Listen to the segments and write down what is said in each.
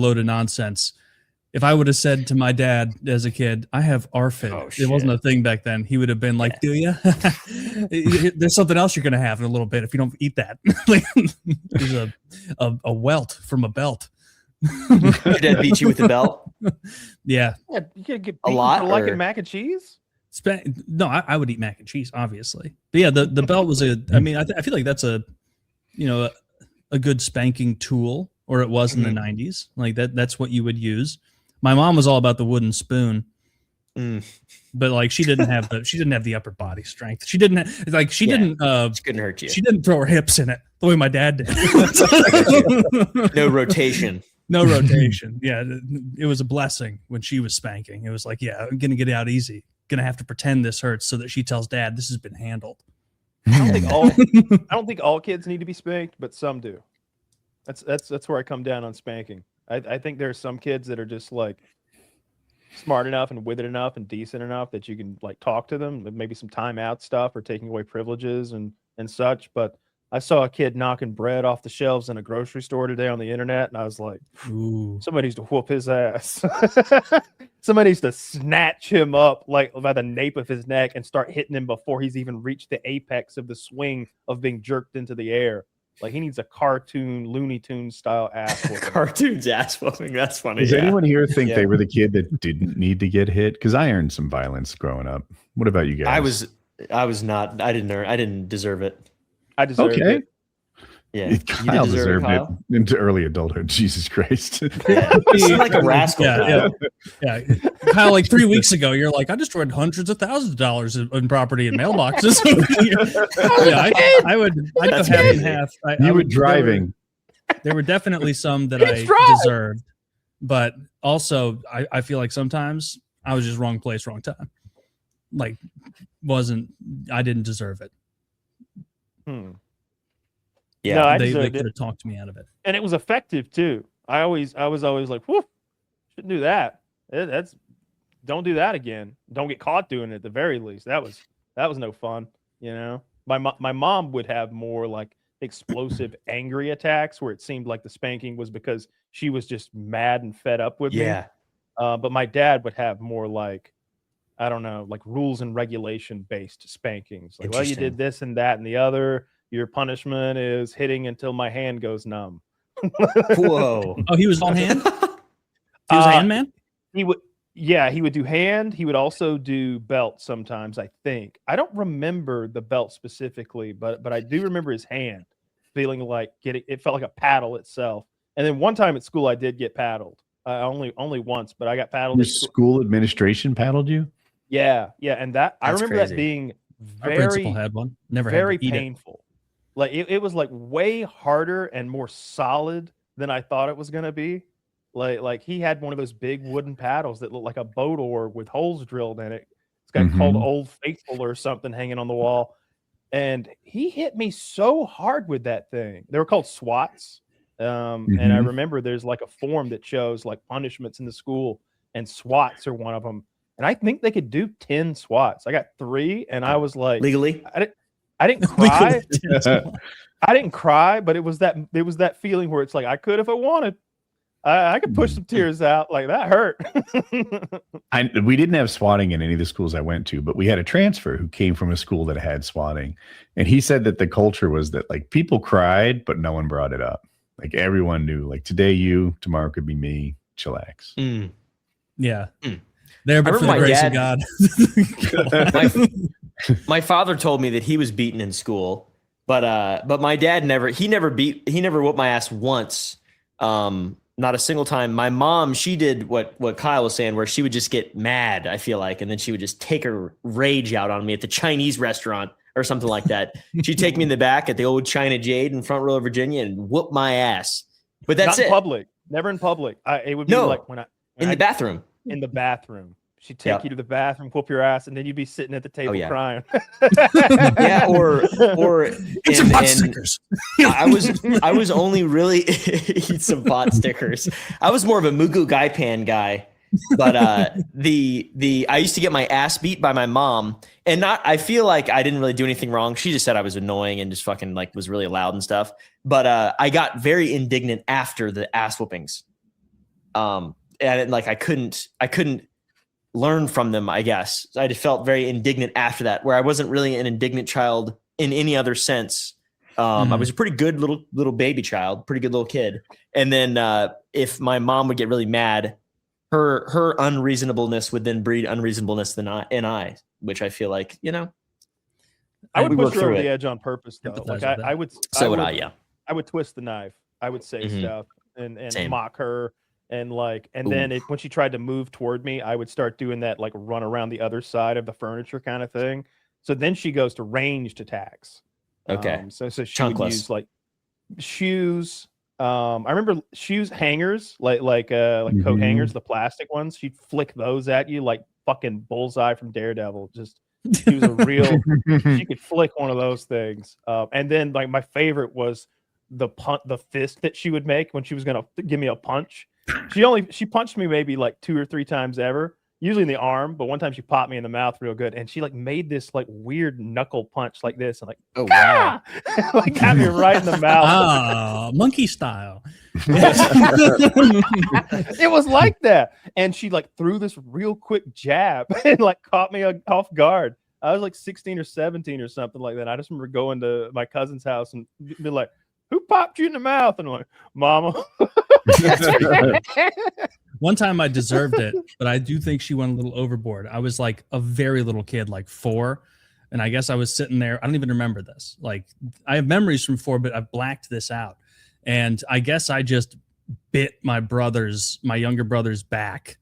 load of nonsense. If I would have said to my dad as a kid, I have ARFID, it wasn't a thing back then. He would have been like, do you? There's something else you're going to have in a little bit if you don't eat that. There's a welt from a belt. Your dad beat you with the belt? Yeah. You could get a lot for liking mac and cheese? No, I would eat mac and cheese, obviously. But yeah, the belt was I feel like that's a good spanking tool, or it was in the 90s. Like that's what you would use. My mom was all about the wooden spoon, but like she didn't have the upper body strength. She didn't she couldn't hurt you. She didn't throw her hips in it the way my dad did. No rotation. No rotation. Yeah, it was a blessing when she was spanking. It was like, yeah, I'm gonna get out easy. Gonna have to pretend this hurts so that she tells dad this has been handled. I don't think all kids need to be spanked, but some do. That's where I come down on spanking. I think there are some kids that are just like smart enough and withered enough and decent enough that you can like talk to them, maybe some timeout stuff or taking away privileges and such. But I saw a kid knocking bread off the shelves in a grocery store today on the internet, and I was like, ooh, somebody needs to whoop his ass. Somebody needs to snatch him up like by the nape of his neck and start hitting him before he's even reached the apex of the swing of being jerked into the air. Like he needs a cartoon, Looney Tunes style ass whooping. Cartoons ass whooping. That's funny. Does anyone here think they were the kid that didn't need to get hit? Because I earned some violence growing up. What about you guys? I was not. I didn't deserve it. I deserved it. Yeah, Kyle deserved it into early adulthood. Jesus Christ. You seem like a rascal. Yeah. Kyle, like 3 weeks ago, you're like, I destroyed hundreds of thousands of dollars in property and mailboxes. I'd go half and half. You were driving. There were definitely some that I deserved, but also I feel like sometimes I was just wrong place, wrong time. Like, I didn't deserve it. Yeah, no, they could have talked me out of it, and it was effective too. I was always like, "Whoo, shouldn't do that. Don't do that again. Don't get caught doing it at the very least." That was no fun, you know. My mom would have more like explosive, angry attacks where it seemed like the spanking was because she was just mad and fed up with me. But my dad would have more like, I don't know, like rules and regulation based spankings. Like, well, you did this and that and the other. Your punishment is hitting until my hand goes numb. Whoa. Oh, he was on hand? He was a hand man? He would do hand. He would also do belt sometimes, I think. I don't remember the belt specifically, but I do remember his hand feeling like it felt like a paddle itself. And then one time at school, I did get paddled. Only once, but I got paddled. Your school administration paddled you? Yeah. And I remember that being Our principal had one. Never very had to eat painful. Like it was like way harder and more solid than I thought it was gonna be. Like he had one of those big wooden paddles that looked like a boat oar with holes drilled in it. It's got called Old Faithful or something hanging on the wall. And he hit me so hard with that thing. They were called SWATs. And I remember there's like a form that shows like punishments in the school, and SWATs are one of them. And I think they could do 10 SWATs. I got 3, and I was like, legally. I didn't cry. I didn't cry, but it was that feeling where it's like I could if I wanted. I could push some tears out. Like that hurt. We didn't have swatting in any of the schools I went to, but we had a transfer who came from a school that had swatting, and he said that the culture was that like people cried, but no one brought it up. Like everyone knew, like today you, tomorrow could be me. Chillax. Yeah. There, but for the grace of God. My father told me that he was beaten in school, but my dad never whooped my ass once. Not a single time. My mom, she did what Kyle was saying, where she would just get mad, I feel like, and then she would just take her rage out on me at the Chinese restaurant or something like that. She'd take me in the back at the old China Jade in Front Row, Virginia, and whoop my ass. But that's not in public. Never in public. It would be like when the bathroom. In the bathroom. She'd take you to the bathroom, whoop your ass, and then you'd be sitting at the table crying. Yeah, or eat some pot stickers. I was only really eat some pot stickers. I was more of a Mugu Gai Pan guy, but I used to get my ass beat by my mom, and I feel like I didn't really do anything wrong. She just said I was annoying and just fucking like was really loud and stuff. But I got very indignant after the ass whoopings. And like I couldn't learn from them, I guess. I just felt very indignant after that, where I wasn't really an indignant child in any other sense. I was a pretty good little baby child, pretty good little kid. And then if my mom would get really mad, her unreasonableness would then breed unreasonableness in I, which I feel like, I would we push work her over through the it. edge on purpose, though. Empathize Like with that. I would. So would I, yeah. I would twist the knife. I would say Mhm. stuff and Same. mock her, and Ooh. then when she tried to move toward me, I would start doing that like run around the other side of the furniture kind of thing. So then she goes to ranged attacks. Okay. So she Chunkless. would use like shoes. I remember shoes hangers, like coat hangers, the plastic ones. She'd flick those at you like fucking Bullseye from Daredevil. Just she was a real. She could flick one of those things. And then like my favorite was the fist that she would make when she was gonna give me a punch. She punched me maybe like 2 or 3 times ever, usually in the arm, but one time she popped me in the mouth real good, and she like made this like weird knuckle punch like this, and like Oh wow. like got me right in the mouth. Monkey style. It was like that, and she like threw this real quick jab and like caught me off guard. I was like 16 or 17 or something like that. I just remember going to my cousin's house and be like, "Who popped you in the mouth?" And I'm like, "Mama." One time I deserved it, but I do think she went a little overboard. I was like a very little kid, like 4. And I guess I was sitting there. I don't even remember this. Like I have memories from 4, but I've blacked this out. And I guess I just bit my younger brother's back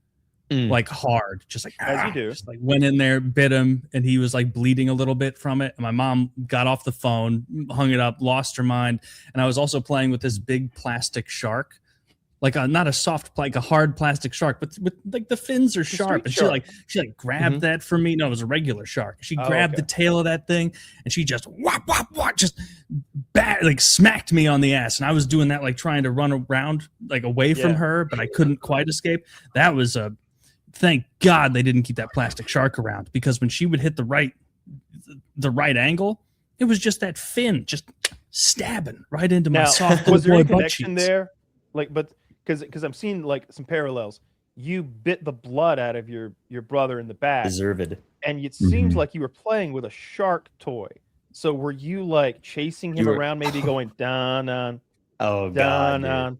like hard, just like, As you do. just like went in there, bit him, and he was like bleeding a little bit from it. And my mom got off the phone, hung it up, lost her mind. And I was also playing with this big plastic shark, like not a soft, like a hard plastic shark, but with like the fins are sharp. And she grabbed that from me. No, it was a regular shark. She grabbed the tail of that thing, and she just just like smacked me on the ass. And I was doing that, like trying to run around like away from her, but I couldn't quite escape. That was thank God they didn't keep that plastic shark around, because when she would hit the right angle, it was just that fin just stabbing right into my soft was there boy any butt connection cheeks. there? Like, but because I'm seeing like some parallels. You bit the blood out of your brother in the back, Deserved. and it seems like you were playing with a shark toy. So were you like chasing him around, maybe going dun on, Oh dun god. on,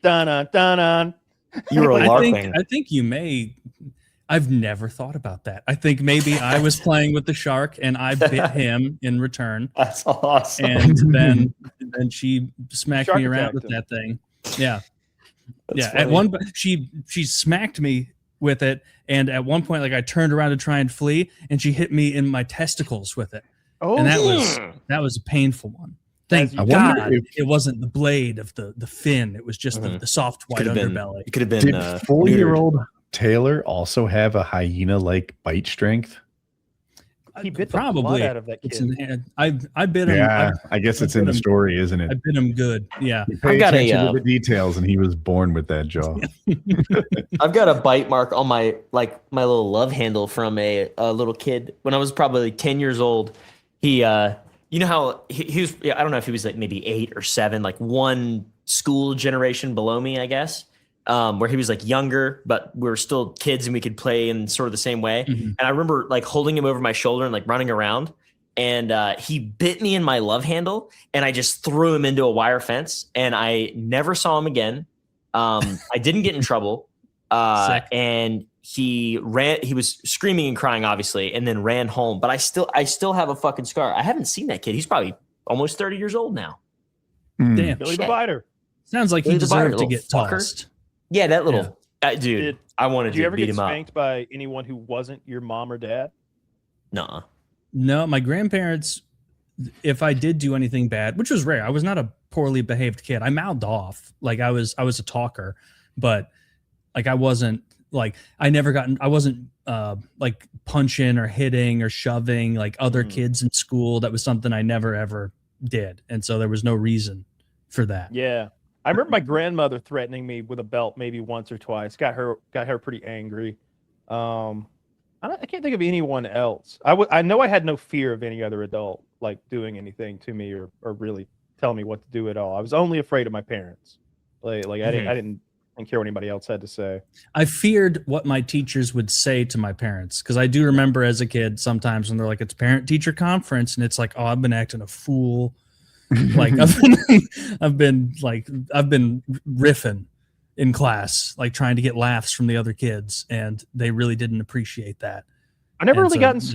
dun on, dun on? You were LARPing. I think you may. I've never thought about that. I think maybe I was playing with the shark and I bit him in return. That's awesome. And then she smacked Shark me around attacked with him. that thing. Yeah. That's At funny. one she smacked me with it, and at one point, like I turned around to try and flee, and she hit me in my testicles with it. Oh, And that was a painful one. Thank I God wonder if- it wasn't the blade of the fin. It was just the soft white Could have been. underbelly. It could have been. Did neutered. 4-year-old Taylor also have a hyena-like bite strength? he bit the Probably. blood out of that It's kid. in, I bit him. Yeah, I guess it's in the story, isn't I it? bit him good. Yeah. You pay I've got attention to the details, and he was born with that jaw. I've got a bite mark on my little love handle from a little kid when I was probably like 10 years old. He you know how he was, I don't know if he was like maybe 8 or 7, like one school generation below me, I guess. Where he was like younger, but we were still kids and we could play in sort of the same way. Mhm. And I remember like holding him over my shoulder and like running around, and he bit me in my love handle, and I just threw him into a wire fence, and I never saw him again. I didn't get in trouble. Sick. And he was screaming and crying, obviously, and then ran home. But I still have a fucking scar. I haven't seen that kid. He's probably almost 30 years old now. Damn. Billy the Shit. Biter. Sounds like he Billy the Biter, deserved to little get fucker. tossed. Yeah, that little dude. Did I wanted you to ever beat get him up. spanked by anyone who wasn't your mom or dad? Nuh-uh. No, my grandparents, if I did do anything bad, which was rare, I was not a poorly behaved kid. I mouthed off. Like I was a talker, but like I wasn't like I wasn't like punching or hitting or shoving like other kids in school. That was something I never ever did. And so there was no reason for that. Yeah. I remember my grandmother threatening me with a belt maybe once or twice. Got her pretty angry. I can't think of anyone else. I know I had no fear of any other adult like doing anything to me or really telling me what to do at all. I was only afraid of my parents. Like I didn't care what anybody else had to say. I feared what my teachers would say to my parents, because I do remember as a kid sometimes when they're like, it's parent teacher conference, and it's like, oh, I've been acting a fool. Like I've been riffing in class, like trying to get laughs from the other kids, and they really didn't appreciate that. I never And really so, got in yeah.